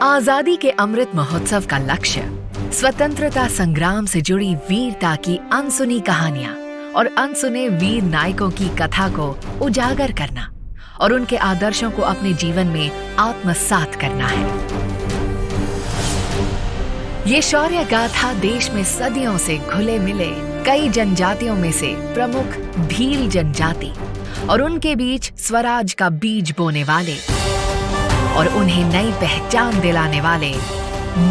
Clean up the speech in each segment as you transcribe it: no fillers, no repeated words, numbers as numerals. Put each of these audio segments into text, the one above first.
आजादी के अमृत महोत्सव का लक्ष्य स्वतंत्रता संग्राम से जुड़ी वीरता की अनसुनी कहानियां और अनसुने वीर नायकों की कथा को उजागर करना और उनके आदर्शों को अपने जीवन में आत्मसात करना है। ये शौर्य गाथा देश में सदियों से घुले मिले कई जनजातियों में से प्रमुख भील जनजाति और उनके बीच स्वराज का बीज बोने वाले और उन्हें नई पहचान दिलाने वाले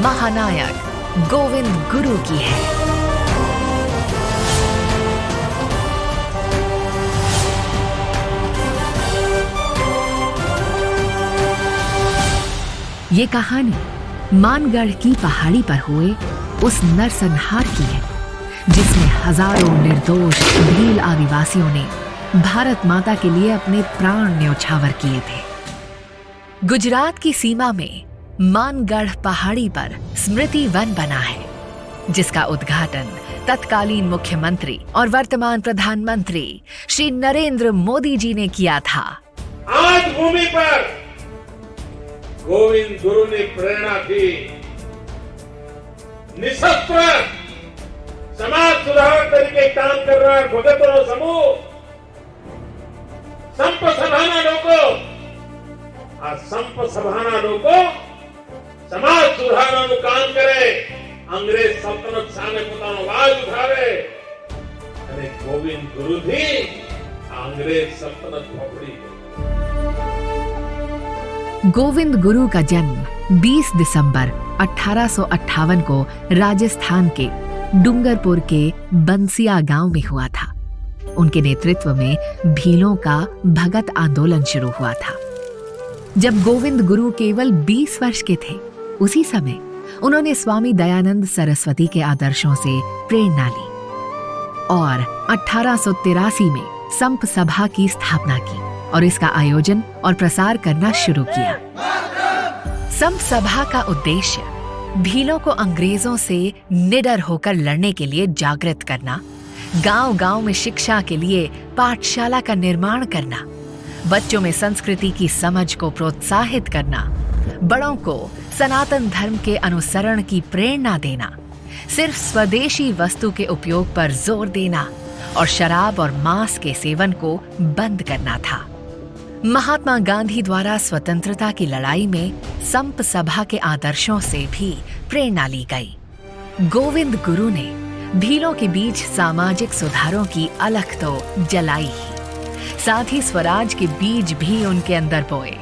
महानायक गोविंद गुरु की है। ये कहानी मानगढ़ की पहाड़ी पर हुए उस नरसंहार की है जिसमें हजारों निर्दोष भील आदिवासियों ने भारत माता के लिए अपने प्राण न्योछावर किए थे। गुजरात की सीमा में मानगढ़ पहाड़ी पर स्मृति वन बना है जिसका उद्घाटन तत्कालीन मुख्यमंत्री और वर्तमान प्रधानमंत्री श्री नरेंद्र मोदी जी ने किया था। आज भूमि पर गोविंद गुरु ने प्रेरणा दी। निशस्त्र समाज सुधार तरीके काम कर रहा है भगतों समूह संप सभाना लोगों आ संप सभाना लोगो समाज सुधारવાનું કામ કરે, અંગ્રેજ સલ્તનત સામે પોતાનો અવાજ ઉઠાવે અને ગોવિંદ ગુરુજી આ અંગ્રેજ સલ્તનત પકડી। गोविंद गुरु का जन्म 20 दिसंबर 1858 को राजस्थान के डूंगरपुर के बंसिया गांव में हुआ था। उनके नेतृत्व में भीलों का भगत आंदोलन शुरू हुआ था। जब गोविंद गुरु केवल 20 वर्ष के थे उसी समय उन्होंने स्वामी दयानंद सरस्वती के आदर्शों से प्रेरणा ली और 1883 में संप सभा की स्थापना की और इसका आयोजन और प्रसार करना शुरू किया। संप सभा का उद्देश्य भीलों को अंग्रेजों से निडर होकर लड़ने के लिए जागृत करना, गांव-गांव में शिक्षा के लिए पाठशाला का निर्माण करना, बच्चों में संस्कृति की समझ को प्रोत्साहित करना, बड़ों को सनातन धर्म के अनुसरण की प्रेरणा देना, सिर्फ स्वदेशी वस्तु के उपयोग पर जोर देना और शराब और मांस के सेवन को बंद करना था। महात्मा गांधी द्वारा स्वतंत्रता की लड़ाई में संप सभा के आदर्शों से भी प्रेरणा ली गई। गोविंद गुरु ने भीलों के बीच सामाजिक सुधारों की अलख तो जलाई ही, साथ ही स्वराज के बीज भी उनके अंदर बोए।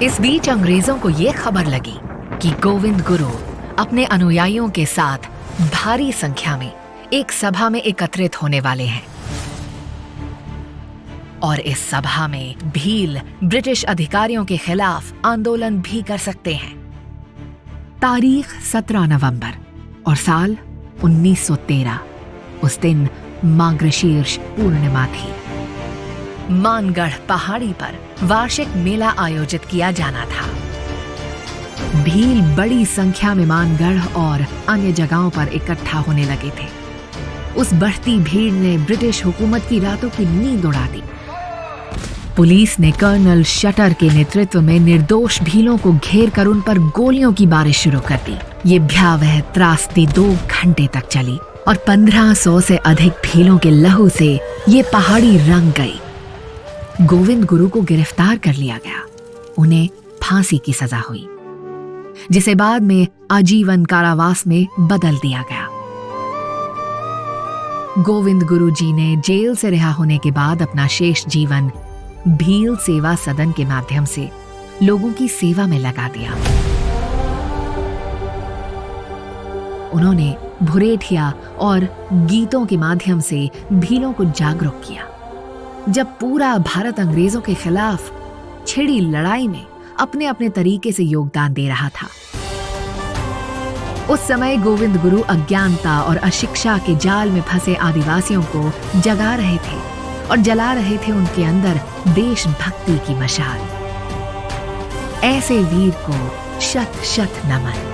इस बीच अंग्रेजों को यह खबर लगी कि गोविंद गुरु अपने अनुयायियों के साथ भारी संख्या में एक सभा में एकत्रित होने वाले हैं और इस सभा में भील ब्रिटिश अधिकारियों के खिलाफ आंदोलन भी कर सकते हैं। तारीख 17 नवंबर और साल 1913। उस दिन मार्गशीर्ष पूर्णिमा थी। मानगढ़ पहाड़ी पर वार्षिक मेला आयोजित किया जाना था। भील बड़ी संख्या में मानगढ़ और अन्य जगहों पर इकट्ठा होने लगे थे। उस बढ़ती भीड़ ने ब्रिटिश हुकूमत की रातों की नींद उड़ा दी। पुलिस ने कर्नल शटर के नेतृत्व में निर्दोष भीलों को घेर कर उन पर गोलियों की बारिश शुरू कर दी। ये भयावह त्रासदी 2 घंटे तक चली और 1500 से अधिक भीलों के लहू से ये पहाड़ी रंग गई। गोविंद गुरु को गिरफ्तार कर लिया गया। उन्हें फांसी की सजा हुई जिसे बाद में आजीवन कारावास में बदल दिया गया। गोविंद गुरु जी ने जेल से रिहा होने के बाद अपना शेष जीवन भील सेवा सदन के माध्यम से लोगों की सेवा में लगा दिया। उन्होंने भुरेठिया और गीतों के माध्यम से भीलों को जागरूक किया। जब पूरा भारत अंग्रेजों के खिलाफ छिड़ी लड़ाई में अपने अपने तरीके से योगदान दे रहा था, उस समय गोविंद गुरु अज्ञानता और अशिक्षा के जाल में फंसे आदिवासियों को जगा रहे थे और जला रहे थे उनके अंदर देशभक्ति की मशाल। ऐसे वीर को शत शत नमन।